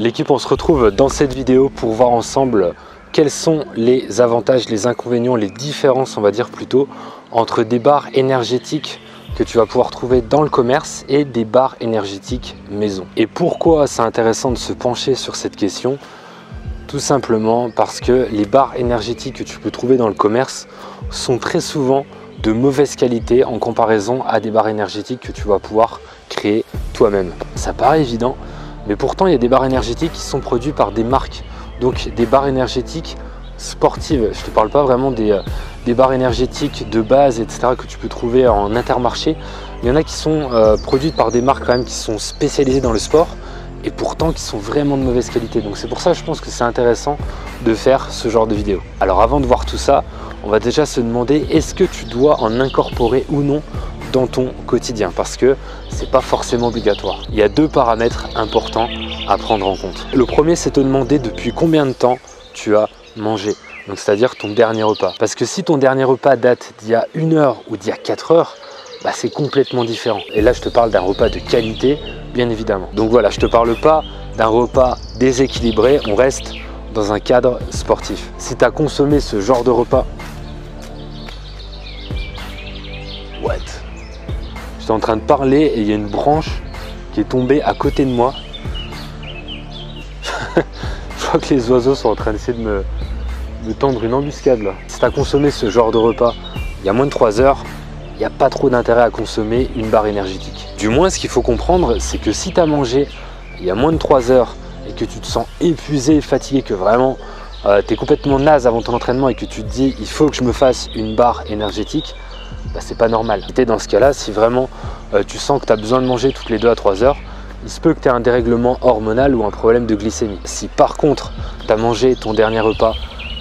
L'équipe, on se retrouve dans cette vidéo pour voir ensemble quels sont les avantages, les inconvénients, les différences, on va dire plutôt, entre des barres énergétiques que tu vas pouvoir trouver dans le commerce et des barres énergétiques maison. Et pourquoi c'est intéressant de se pencher sur cette question? Tout simplement parce que les barres énergétiques que tu peux trouver dans le commerce sont très souvent de mauvaise qualité en comparaison à des barres énergétiques que tu vas pouvoir créer toi-même. Ça paraît évident, mais pourtant il y a des barres énergétiques qui sont produites par des marques, donc des barres énergétiques sportives. Je ne te parle pas vraiment des barres énergétiques de base, etc. que tu peux trouver en Intermarché. Il y en a qui sont produites par des marques quand même qui sont spécialisées dans le sport et pourtant qui sont vraiment de mauvaise qualité. Donc c'est pour ça que je pense que c'est intéressant de faire ce genre de vidéo. Alors avant de voir tout ça, on va déjà se demander est-ce que tu dois en incorporer ou non dans ton quotidien, parce que c'est pas forcément obligatoire. Il y a deux paramètres importants à prendre en compte. Le premier, c'est te demander depuis combien de temps tu as mangé, donc c'est-à-dire ton dernier repas. Parce que si ton dernier repas date d'il y a 1 heure ou d'il y a 4 heures, bah c'est complètement différent. Et là, je te parle d'un repas de qualité, bien évidemment. Donc voilà, je te parle pas d'un repas déséquilibré, on reste dans un cadre sportif. Si tu as consommé ce genre de repas, what? J'étais en train de parler et il y a une branche qui est tombée à côté de moi. Je crois que les oiseaux sont en train d'essayer de me tendre une embuscade là. Si tu as consommé ce genre de repas il y a moins de 3 heures, il n'y a pas trop d'intérêt à consommer une barre énergétique. Du moins, ce qu'il faut comprendre, c'est que si tu as mangé il y a moins de 3 heures et que tu te sens épuisé, fatigué, que vraiment tu es complètement naze avant ton entraînement et que tu te dis il faut que je me fasse une barre énergétique, bah, c'est pas normal. Dans ce cas-là, si vraiment tu sens que tu as besoin de manger toutes les 2 à 3 heures, il se peut que tu aies un dérèglement hormonal ou un problème de glycémie. Si par contre tu as mangé ton dernier repas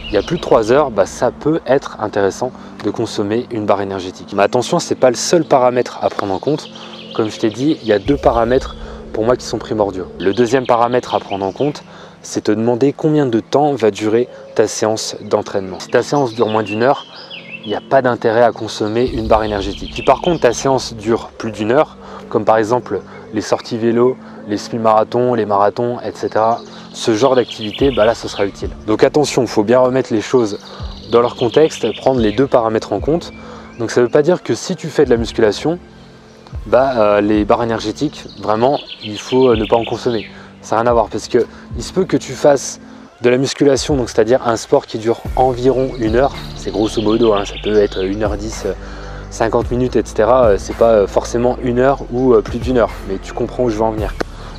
il y a plus de 3 heures, bah, ça peut être intéressant de consommer une barre énergétique. Mais attention, ce n'est pas le seul paramètre à prendre en compte. Comme je t'ai dit, il y a 2 paramètres pour moi qui sont primordiaux. Le deuxième paramètre à prendre en compte, c'est te demander combien de temps va durer ta séance d'entraînement. Si ta séance dure moins d'1 heure, il n'y a pas d'intérêt à consommer une barre énergétique. Si par contre ta séance dure plus d'1 heure, comme par exemple les sorties vélo, les semi-marathons, les marathons, etc., ce genre d'activité, bah là ce sera utile. Donc attention, il faut bien remettre les choses dans leur contexte, prendre les 2 paramètres en compte. Donc ça ne veut pas dire que si tu fais de la musculation, les barres énergétiques, vraiment, il faut ne pas en consommer. Ça n'a rien à voir, parce que il se peut que tu fasses de la musculation, donc c'est-à-dire un sport qui dure environ 1 heure, c'est grosso modo, hein, ça peut être 1h10, 50 minutes, etc. C'est pas forcément 1 heure ou plus d'1 heure, mais tu comprends où je veux en venir.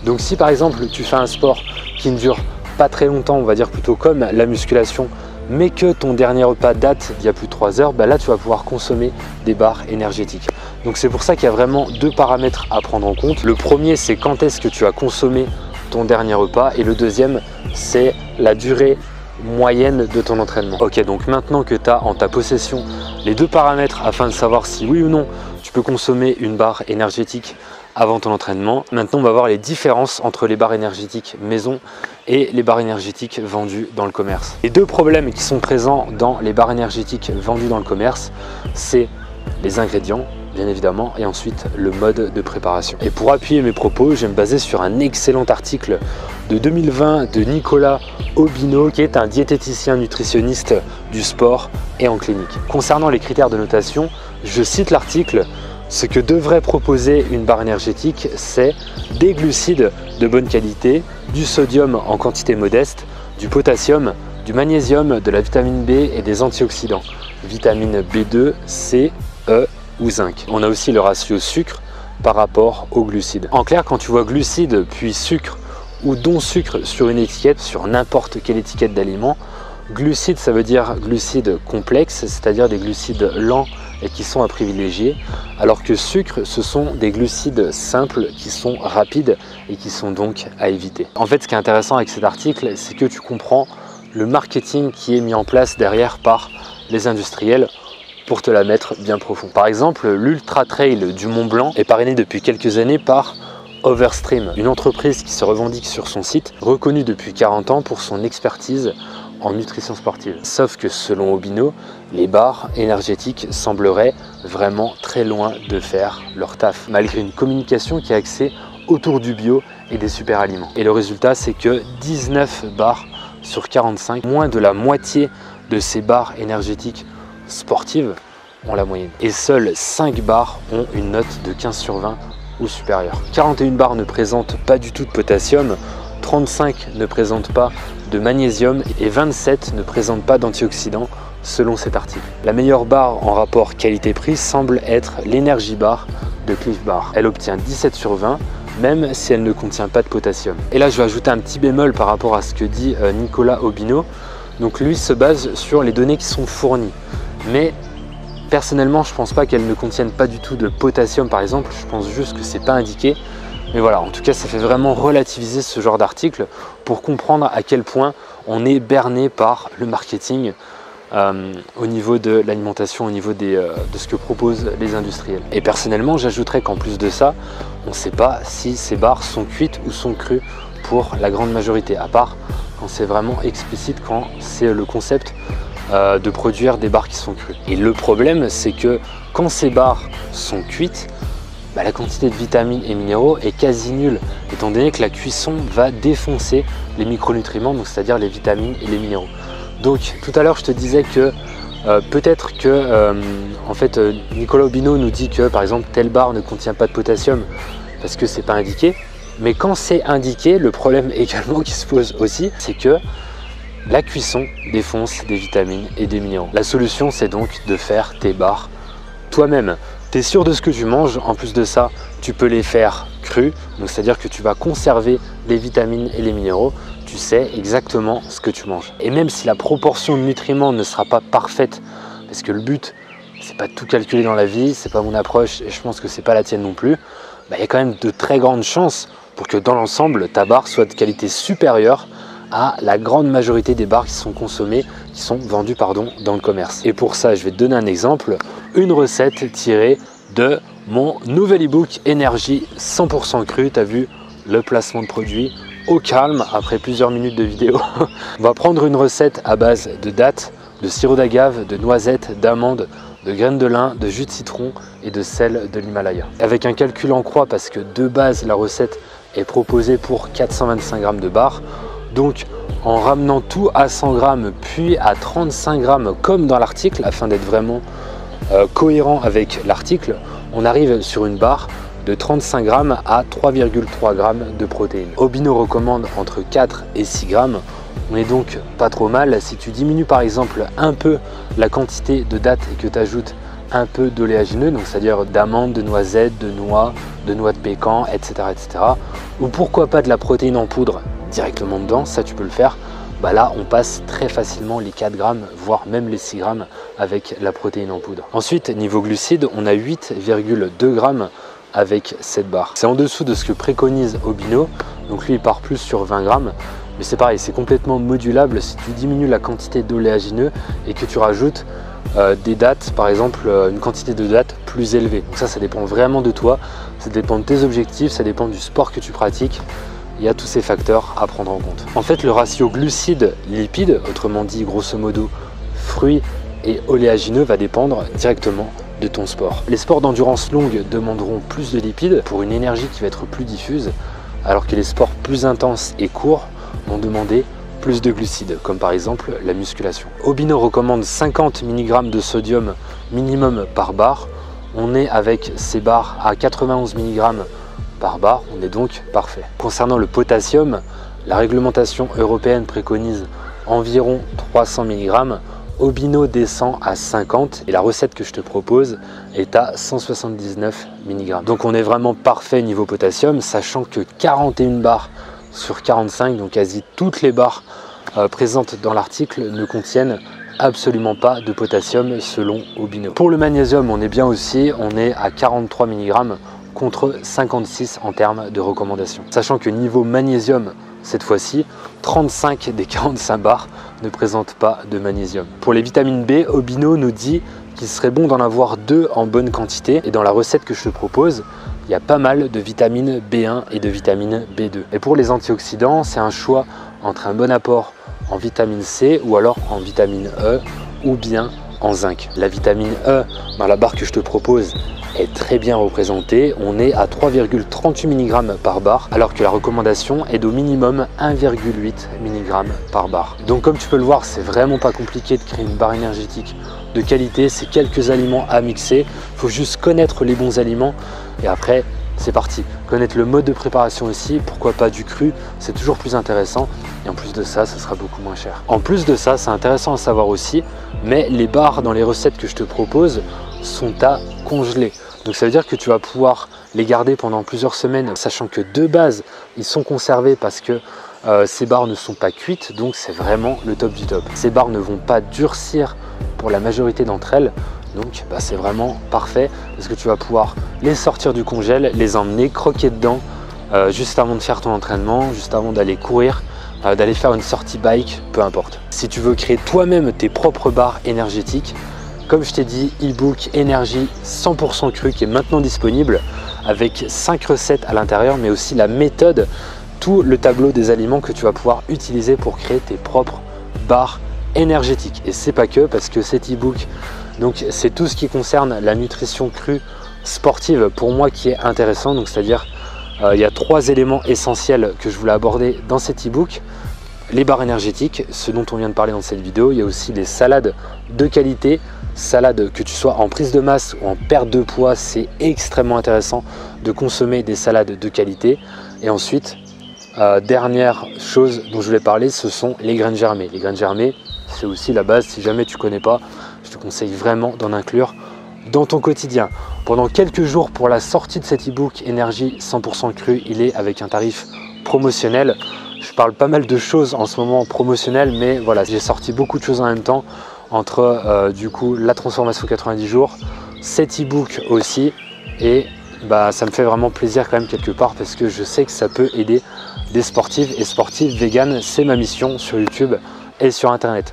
Donc si par exemple tu fais un sport qui ne dure pas très longtemps, on va dire plutôt comme la musculation, mais que ton dernier repas date d'il y a plus de 3 heures, bah là tu vas pouvoir consommer des barres énergétiques. Donc c'est pour ça qu'il y a vraiment 2 paramètres à prendre en compte. Le premier, c'est quand est-ce que tu as consommé ton dernier repas, et le deuxième, c'est la durée moyenne de ton entraînement. Ok, donc maintenant que tu as en ta possession les 2 paramètres afin de savoir si oui ou non tu peux consommer une barre énergétique avant ton entraînement, maintenant on va voir les différences entre les barres énergétiques maison et les barres énergétiques vendues dans le commerce. Les 2 problèmes qui sont présents dans les barres énergétiques vendues dans le commerce, c'est les ingrédients, bien évidemment, et ensuite le mode de préparation. Et pour appuyer mes propos, je vais me baser sur un excellent article de 2020 de Nicolas Aubino, qui est un diététicien nutritionniste du sport et en clinique. Concernant les critères de notation, je cite l'article: ce que devrait proposer une barre énergétique, c'est des glucides de bonne qualité, du sodium en quantité modeste, du potassium, du magnésium, de la vitamine B et des antioxydants, vitamine B2, C, E ou zinc. On a aussi le ratio sucre par rapport aux glucides. En clair, quand tu vois glucides puis sucre ou don sucre sur une étiquette, sur n'importe quelle étiquette d'aliment, glucides, ça veut dire glucides complexes, c'est-à-dire des glucides lents et qui sont à privilégier, alors que sucre, ce sont des glucides simples qui sont rapides et qui sont donc à éviter. En fait, ce qui est intéressant avec cet article, c'est que tu comprends le marketing qui est mis en place derrière par les industriels pour te la mettre bien profond. Par exemple, l'Ultra Trail du Mont Blanc est parrainé depuis quelques années par Overstream, une entreprise qui se revendique sur son site, reconnue depuis 40 ans pour son expertise en nutrition sportive. Sauf que selon Aubino, les barres énergétiques sembleraient vraiment très loin de faire leur taf, malgré une communication qui est axée autour du bio et des super aliments. Et le résultat, c'est que 19 barres sur 45, moins de la moitié de ces barres énergétiques sportives ont la moyenne. Et seules 5 barres ont une note de 15 sur 20 ou supérieure. 41 barres ne présentent pas du tout de potassium, 35 ne présentent pas de magnésium et 27 ne présentent pas d'antioxydants selon cet article. La meilleure barre en rapport qualité-prix semble être l'Energy Bar de Clif Bar. Elle obtient 17 sur 20, même si elle ne contient pas de potassium. Et là, je vais ajouter un petit bémol par rapport à ce que dit Nicolas Aubino. Donc lui se base sur les données qui sont fournies. Mais personnellement, je ne pense pas qu'elles ne contiennent pas du tout de potassium par exemple. Je pense juste que c'est pas indiqué. Mais voilà, en tout cas, ça fait vraiment relativiser ce genre d'article pour comprendre à quel point on est berné par le marketing au niveau de l'alimentation, au niveau de ce que proposent les industriels. Et personnellement, j'ajouterais qu'en plus de ça, on ne sait pas si ces barres sont cuites ou sont crues pour la grande majorité, à part quand c'est vraiment explicite, quand c'est le concept de produire des barres qui sont crues. Et le problème, c'est que quand ces barres sont cuites, la quantité de vitamines et minéraux est quasi nulle, étant donné que la cuisson va défoncer les micronutriments, donc c'est-à-dire les vitamines et les minéraux. Donc tout à l'heure je te disais que peut-être que en fait Nicolas Aubino nous dit que par exemple telle barre ne contient pas de potassium parce que c'est pas indiqué, mais quand c'est indiqué, le problème également qui se pose aussi, c'est que la cuisson défonce des vitamines et des minéraux. La solution, c'est donc de faire tes barres toi-même. Tu es sûr de ce que tu manges, en plus de ça, tu peux les faire crues, donc c'est-à-dire que tu vas conserver les vitamines et les minéraux, tu sais exactement ce que tu manges. Et même si la proportion de nutriments ne sera pas parfaite, parce que le but, c'est pas de tout calculer dans la vie, c'est pas mon approche et je pense que c'est pas la tienne non plus, il y a quand même de très grandes chances pour que dans l'ensemble, ta barre soit de qualité supérieure à la grande majorité des barres qui sont consommées, qui sont vendues dans le commerce. Et pour ça, je vais te donner un exemple, une recette tirée de mon nouvel e-book Énergie 100% cru. Tu as vu le placement de produit au calme après plusieurs minutes de vidéo. On va prendre une recette à base de dattes, de sirop d'agave, de noisettes, d'amandes, de graines de lin, de jus de citron et de sel de l'Himalaya. Avec un calcul en croix parce que de base la recette est proposée pour 425 g de barres. Donc en ramenant tout à 100 g puis à 35 g comme dans l'article, afin d'être vraiment cohérent avec l'article, on arrive sur une barre de 35 g à 3,3 g de protéines. Aubino recommande entre 4 et 6 g. On est donc pas trop mal. Si tu diminues par exemple un peu la quantité de dattes et que tu ajoutes un peu d'oléagineux, donc c'est-à-dire d'amandes, de noisettes, de noix de pécan, etc., etc. Ou pourquoi pas de la protéine en poudre directement dedans, ça tu peux le faire. Là on passe très facilement les 4 grammes, voire même les 6 grammes avec la protéine en poudre. Ensuite, niveau glucides, on a 8,2 grammes avec cette barre. C'est en dessous de ce que préconise Aubino, donc lui il part plus sur 20 grammes. Mais c'est pareil, c'est complètement modulable si tu diminues la quantité d'oléagineux et que tu rajoutes des dattes, par exemple une quantité de dattes plus élevée. Donc ça dépend vraiment de toi, ça dépend de tes objectifs, ça dépend du sport que tu pratiques. Il y a tous ces facteurs à prendre en compte. En fait, le ratio glucides-lipides, autrement dit grosso modo fruits et oléagineux, va dépendre directement de ton sport. Les sports d'endurance longue demanderont plus de lipides pour une énergie qui va être plus diffuse, alors que les sports plus intenses et courts vont demander plus de glucides, comme par exemple la musculation. Aubino recommande 50 mg de sodium minimum par barre. On est avec ces barres à 91 mg par barre, on est donc parfait. Concernant le potassium, la réglementation européenne préconise environ 300 mg. Aubino descend à 50 et la recette que je te propose est à 179 mg. Donc on est vraiment parfait niveau potassium, sachant que 41 barres sur 45, donc quasi toutes les barres présentes dans l'article ne contiennent absolument pas de potassium selon Aubino. Pour le magnésium, on est bien aussi, on est à 43 mg contre 56 en termes de recommandation. Sachant que niveau magnésium, cette fois-ci, 35 des 45 barres ne présentent pas de magnésium. Pour les vitamines B, Aubino nous dit qu'il serait bon d'en avoir 2 en bonne quantité. Et dans la recette que je te propose, il y a pas mal de vitamine B1 et de vitamine B2. Et pour les antioxydants, c'est un choix entre un bon apport en vitamine C ou alors en vitamine E ou bien en zinc. La vitamine E dans la barre que je te propose est très bien représentée. On est à 3,38 mg par barre, alors que la recommandation est d'au minimum 1,8 mg par barre. Donc comme tu peux le voir, c'est vraiment pas compliqué de créer une barre énergétique de qualité. C'est quelques aliments à mixer. Il faut juste connaître les bons aliments et après c'est parti. Connaître le mode de préparation aussi, pourquoi pas du cru, c'est toujours plus intéressant. Et en plus de ça, ça sera beaucoup moins cher. En plus de ça, c'est intéressant à savoir aussi, mais les barres dans les recettes que je te propose sont à congeler. Donc ça veut dire que tu vas pouvoir les garder pendant plusieurs semaines, sachant que de base, ils sont conservés parce que ces barres ne sont pas cuites, donc c'est vraiment le top du top. Ces barres ne vont pas durcir pour la majorité d'entre elles, donc c'est vraiment parfait parce que tu vas pouvoir les sortir du congèle, les emmener, croquer dedans juste avant de faire ton entraînement, juste avant d'aller courir, d'aller faire une sortie bike, peu importe. Si tu veux créer toi-même tes propres barres énergétiques, comme je t'ai dit, e-book énergie 100% cru qui est maintenant disponible avec 5 recettes à l'intérieur, mais aussi la méthode, tout le tableau des aliments que tu vas pouvoir utiliser pour créer tes propres barres énergétiques. Et c'est pas que, parce que cet e-book, donc c'est tout ce qui concerne la nutrition crue sportive pour moi qui est intéressant. Donc c'est-à-dire il y a 3 éléments essentiels que je voulais aborder dans cet e-book. Les barres énergétiques, ce dont on vient de parler dans cette vidéo. Il y a aussi les salades de qualité. Salades, que tu sois en prise de masse ou en perte de poids, c'est extrêmement intéressant de consommer des salades de qualité. Et ensuite, dernière chose dont je voulais parler, ce sont les graines germées. Les graines germées, c'est aussi la base. Si jamais tu ne connais pas, je te conseille vraiment d'en inclure dans ton quotidien. Pendant quelques jours pour la sortie de cet e-book énergie 100% cru, il est avec un tarif promotionnel. Je parle pas mal de choses en ce moment promotionnelles, mais voilà, j'ai sorti beaucoup de choses en même temps entre du coup la transformation 90 jours, cet e-book aussi, et ça me fait vraiment plaisir quand même quelque part parce que je sais que ça peut aider des sportives et sportives véganes. C'est ma mission sur YouTube et sur internet.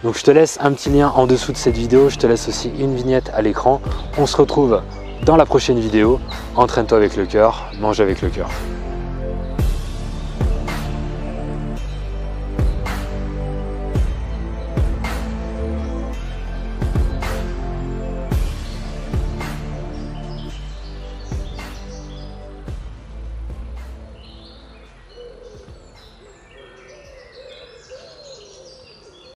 Donc je te laisse un petit lien en dessous de cette vidéo, je te laisse aussi une vignette à l'écran. On se retrouve dans la prochaine vidéo. Entraîne-toi avec le cœur, mange avec le cœur.